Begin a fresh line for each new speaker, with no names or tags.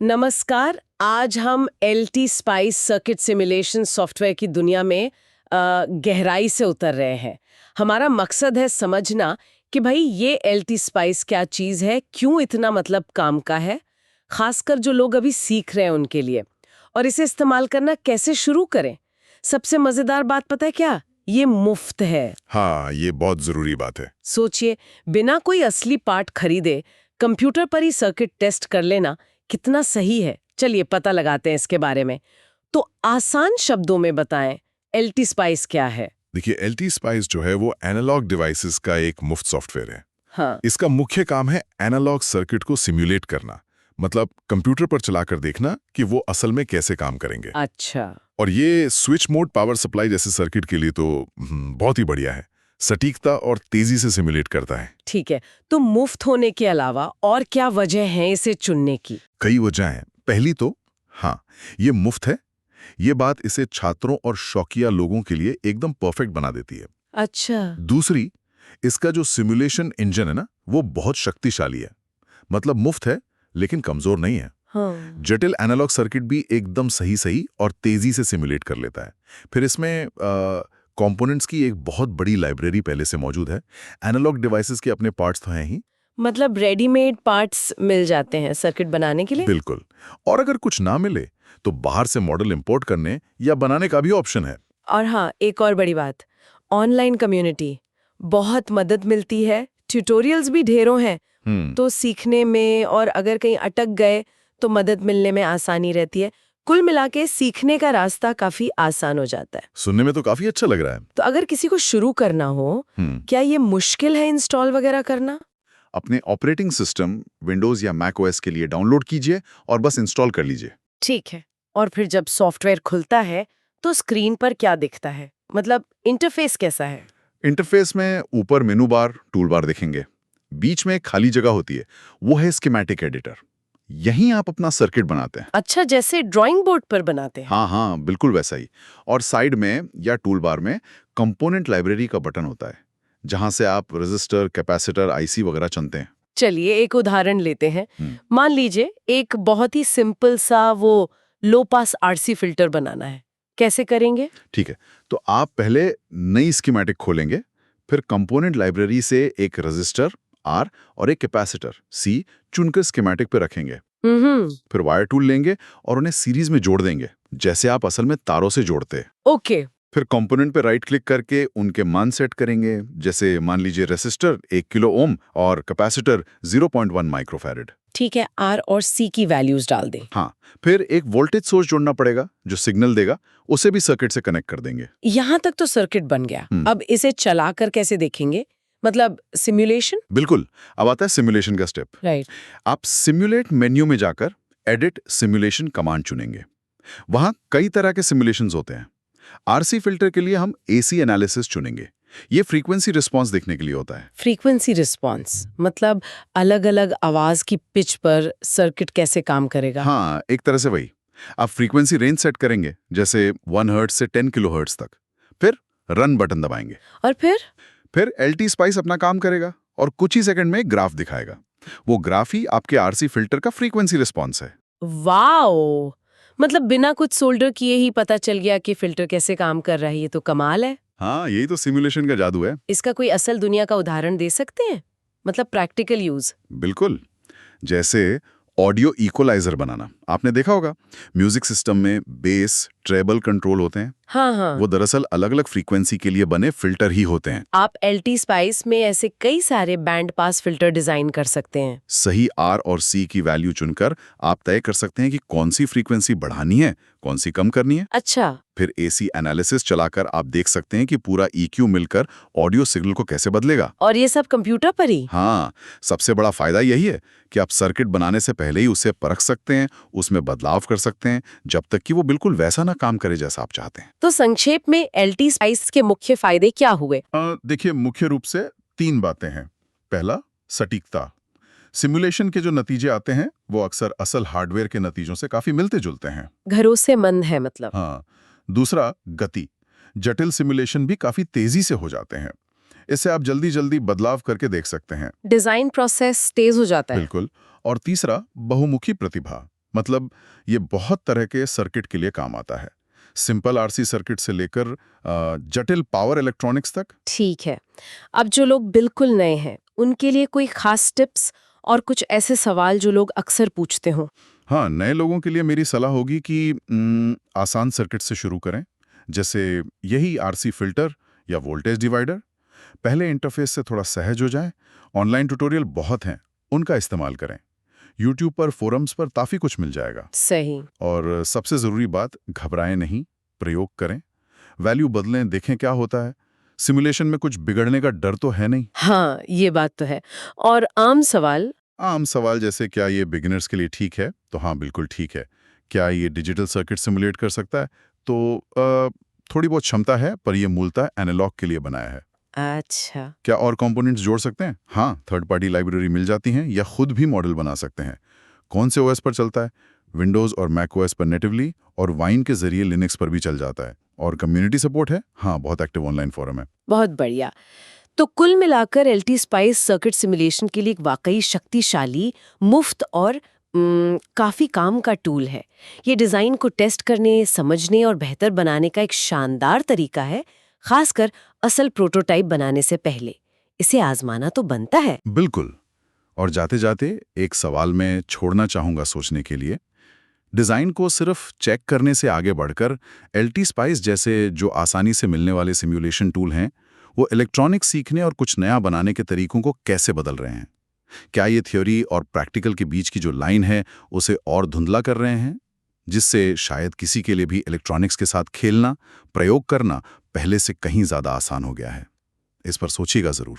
नमस्कार। आज हम LT spice circuit simulation software की दुनिया में गहराई से उतर रहे हैं। हमारा मकसद है समझना कि भाई ये LT स्पाइस क्या चीज़ है, क्यों इतना मतलब काम का है, खासकर जो लोग अभी सीख रहे हैं उनके लिए, और इसे इस्तेमाल करना कैसे शुरू करें। सबसे मज़ेदार बात पता है क्या? ये मुफ्त है।
हाँ, ये बहुत जरूरी बात है।
सोचिए, बिना कोई असली पार्ट खरीदे कंप्यूटर पर ही सर्किट टेस्ट कर लेना कितना सही है। चलिए पता लगाते हैं इसके बारे में। तो आसान शब्दों में बताएं, LT स्पाइस क्या है?
देखिए, LT स्पाइस जो है वो एनालॉग डिवाइसेस का एक मुफ्त सॉफ्टवेयर है।
हाँ।
इसका मुख्य काम है एनालॉग सर्किट को सिम्युलेट करना, मतलब कंप्यूटर पर चलाकर देखना कि वो असल में कैसे काम करेंगे।
अच्छा।
और ये स्विच मोड पावर सप्लाई जैसे सर्किट के लिए तो बहुत ही बढ़िया है। सटीकता और तेजी से सिम्युलेट करता है।
ठीक है, तो मुफ्त होने के अलावा और क्या वजह है इसे चुनने की?
कई वजह हैं। पहली तो हाँ, ये मुफ्त है। ये बात इसे छात्रों और शौकिया लोगों के लिए एकदम परफेक्ट बना देती है।
अच्छा।
दूसरी, इसका जो सिमुलेशन इंजन है ना, वो बहुत शक्तिशाली है। मतलब मुफ्त है लेकिन कमजोर नहीं है।
हाँ।
जटिल एनालॉग सर्किट भी एकदम सही और तेजी से सिमुलेट कर लेता है। फिर इसमें कंपोनेंट्स की एक बहुत बड़ी लाइब्रेरी पहले से मौजूद है। एनालॉग डिवाइसेस के अपने पार्ट्स तो हैं ही।
मतलब रेडीमेड पार्ट्स मिल जाते हैं सर्किट बनाने के लिए?
बिल्कुल। और अगर कुछ ना मिले तो बाहर से मॉडल इंपोर्ट करने या बनाने का भी ऑप्शन है।
और हाँ, एक और बड़ी बात, ऑनलाइन कम्युनिटी, बहुत मदद मिलती है, ट्यूटोरियल्स भी ढेरों हैं। तो सीखने में और अगर कहीं अटक गए तो मदद मिलने में आसानी रहती है। कुल मिला के सीखने का रास्ता काफी आसान हो जाता है।
सुनने में तो काफी अच्छा लग रहा है।
तो अगर किसी को शुरू करना हो, क्या ये मुश्किल है इंस्टॉल वगैरह करना?
अपने ऑपरेटिंग सिस्टम विंडोज या मैक ओएस के लिए डाउनलोड कीजिए और बस इंस्टॉल कर लीजिए।
ठीक है। और फिर जब सॉफ्टवेयर खुलता है तो स्क्रीन पर क्या दिखता है? मतलब इंटरफेस कैसा है?
इंटरफेस में ऊपर मेनू बार, टूल बार दिखेंगे। बीच में एक खाली जगह होती है, वो है स्कीमेटिक एडिटर। यहीं आप अपना सर्किट बनाते हैं।
अच्छा, जैसे ड्राइंग बोर्ड पर बनाते हैं?
हाँ हाँ, बिल्कुल वैसा ही। और साइड में या टूल बार में कंपोनेंट लाइब्रेरी का बटन होता है, जहां से आप रजिस्टर, कैपेसिटर, आईसी वगैरह चुनते हैं।
चलिए एक उदाहरण लेते हैं।
हम्म,
मान लीजिए एक बहुत ही सिंपल सा वो लो पास RC फिल्टर बनाना है। कैसे करेंगे?
ठीक है। तो आप पहले नई स्कीमेटिक खोलेंगे, फिर कंपोनेंट लाइब्रेरी से एक रजिस्टर आर और एक कैपेसिटर सी चुनकर स्कीमेटिक पे रखेंगे। फिर वायर टूल लेंगे और उन्हें सीरीज में जोड़ देंगे, जैसे आप असल में तारों से जोड़ते हैं।
ओके।
फिर कंपोनेंट पे राइट क्लिक करके उनके मान सेट करेंगे, जैसे मान लीजिए रेसिस्टर 1 किलो ओम और कैपेसिटर 0.1 माइक्रोफैरड।
ठीक है, R और C की वैल्यूज डाल दें।
हाँ, फिर एक वोल्टेज सोर्स जोड़ना पड़ेगा जो सिग्नल देगा, उसे भी सर्किट से कनेक्ट कर देंगे।
यहाँ तक तो सर्किट बन गया। अब इसे चलाकर कैसे देखेंगे? मतलब सिमुलेशन?
बिल्कुल। अब आता है सिमुलेशन का स्टेप।
राइट।
आप सिमुलेट मेन्यू में जाकर एडिट सिमुलेशन कमांड चुनेंगे। वहां कई तरह के सिमुलेशंस होते हैं। आरसी फिल्टर के लिए हम एसी एनालिसिस चुनेंगे। ये फ्रीक्वेंसी रिस्पांस देखने के लिए होता है।
फ्रीक्वेंसी रिस्पॉन्स मतलब अलग-अलग आवाज की पिच पर सर्किट कैसे काम करेगा?
हाँ, एक तरह से वही। आप फ्रीक्वेंसी रेंज सेट करेंगे, जैसे 1 हर्ट्ज से 10 किलो हर्ट्ज तक। फिर रन बटन दबाएंगे।
और
फिर एलटी स्पाइस अपना काम करेगा और कुछ ही सेकंड में ग्राफ दिखाएगा। वो ग्राफ ही आपके आरसी फिल्टर का फ्रीक्वेंसी रिस्पांस है।
वाओ! मतलब बिना कुछ सोल्डर किए ही पता चल गया कि फिल्टर कैसे काम कर रहा है। ये तो कमाल है।
हाँ, यही तो सिमुलेशन का जादू है।
इसका कोई असल दुनिया का उदाहरण दे सकते हैं? मतलब प्रैक्टिकल यूज।
बिल्कुल। जैसे ऑडियो इक्वलाइजर बनाना आपने देखा होगा। म्यूजिक सिस्टम में बेस, ट्रेबल कंट्रोल होते हैं।
हाँ हाँ।
वो दरअसल अलग-अलग फ्रीक्वेंसी के लिए बने फिल्टर ही होते हैं।
आप LT स्पाइस में ऐसे कई सारे बैंड पास फिल्टर डिजाइन कर सकते हैं।
सही आर और सी की वैल्यू चुनकर आप तय कर सकते हैं कि कौन सी फ्रीक्वेंसी बढ़ानी है, कौन सी कम करनी है।
अच्छा।
फिर एसी एनालिसिस चलाकर आप देख सकते हैं कि पूरा EQ मिलकर ऑडियो सिग्नल को कैसे बदलेगा।
और ये सब कंप्यूटर पर ही?
हाँ, सबसे बड़ा फायदा यही है कि आप सर्किट बनाने से पहले ही उसे परख सकते हैं, उसमें बदलाव कर सकते हैं, जब तक कि वो बिल्कुल वैसा ना काम करे जैसा आप चाहते हैं।
तो संक्षेप में LT स्पाइस के मुख्य फायदे क्या हुए?
देखिए, मुख्य रूप से 3 बातें हैं। पहला, सटीकता। सिमुलेशन के जो नतीजे आते हैं वो अक्सर असल हार्डवेयर के नतीजों से काफी मिलते जुलते हैं।
भरोसेमंद है मतलब?
हाँ। दूसरा, गति। जटिल सिमुलेशन भी काफी तेजी से हो जाते हैं। इससे आप जल्दी बदलाव करके देख सकते हैं।
डिजाइन प्रोसेस तेज हो जाता है।
बिल्कुल। और तीसरा, बहुमुखी प्रतिभा। मतलब ये बहुत तरह के सर्किट के लिए काम आता है, सिंपल आरसी सर्किट से लेकर जटिल पावर इलेक्ट्रॉनिक्स तक।
ठीक है। अब जो लोग बिल्कुल नए हैं, उनके लिए कोई खास टिप्स और कुछ ऐसे सवाल जो लोग अक्सर पूछते हों?
हाँ, नए लोगों के लिए मेरी सलाह होगी कि आसान सर्किट से शुरू करें, जैसे यही आरसी फिल्टर या वोल्टेज डिवाइडर। पहले इंटरफेस से थोड़ा सहज हो जाएं। ऑनलाइन ट्यूटोरियल बहुत हैं, उनका इस्तेमाल करें। यूट्यूब पर, फोरम्स पर काफ़ी कुछ मिल जाएगा।
सही।
और सबसे ज़रूरी बात, घबराएं नहीं, प्रयोग करें, वैल्यू बदलें, देखें क्या होता है। सिमुलेशन में कुछ बिगड़ने का डर तो है नहीं।
हाँ, ये बात तो है। और आम सवाल?
आम सवाल जैसे क्या ये बिगिनर्स के लिए ठीक है? तो हाँ, बिल्कुल ठीक है। क्या ये डिजिटल सर्किट सिमुलेट कर सकता है? तो थोड़ी बहुत क्षमता है, पर ये मूलतः एनालॉग के लिए बनाया है।
अच्छा।
क्या और कंपोनेंट्स जोड़ सकते हैं? हाँ, थर्ड पार्टी लाइब्रेरी मिल जाती हैं या खुद भी मॉडल बना सकते हैं। कौन से ओएस पर चलता है? विंडोज़ और मैक ओएस पर नेटिवली, और वाइन के जरिए लिनक्स पर भी चल जाता है। और कम्युनिटी सपोर्ट है? हाँ, बहुत एक्टिव ऑनलाइन फोरम है।
बहुत बढ़िया। तो कुल मिलाकर एलटी स्पाइस सर्किट सिमुलेशन के लिए एक वाकई शक्तिशाली, मुफ्त और काफी काम का टूल है। ये डिजाइन को टेस्ट करने, समझने और बेहतर बनाने का एक शानदार तरीका है, खासकर असल प्रोटोटाइप बनाने से पहले। इसे आजमाना तो बनता है।
बिल्कुल। और जाते जाते एक सवाल मैं छोड़ना चाहूंगा सोचने के लिए। डिज़ाइन को सिर्फ चेक करने से आगे बढ़कर एलटी स्पाइस जैसे जो आसानी से मिलने वाले सिमुलेशन टूल हैं, वो इलेक्ट्रॉनिक्स सीखने और कुछ नया बनाने के तरीकों को कैसे बदल रहे हैं? क्या ये थ्योरी और प्रैक्टिकल के बीच की जो लाइन है, उसे और धुंधला कर रहे हैं? जिससे शायद किसी के लिए भी इलेक्ट्रॉनिक्स के साथ खेलना, प्रयोग करना पहले से कहीं ज़्यादा आसान हो गया है। इस पर सोचिएगा ज़रूर।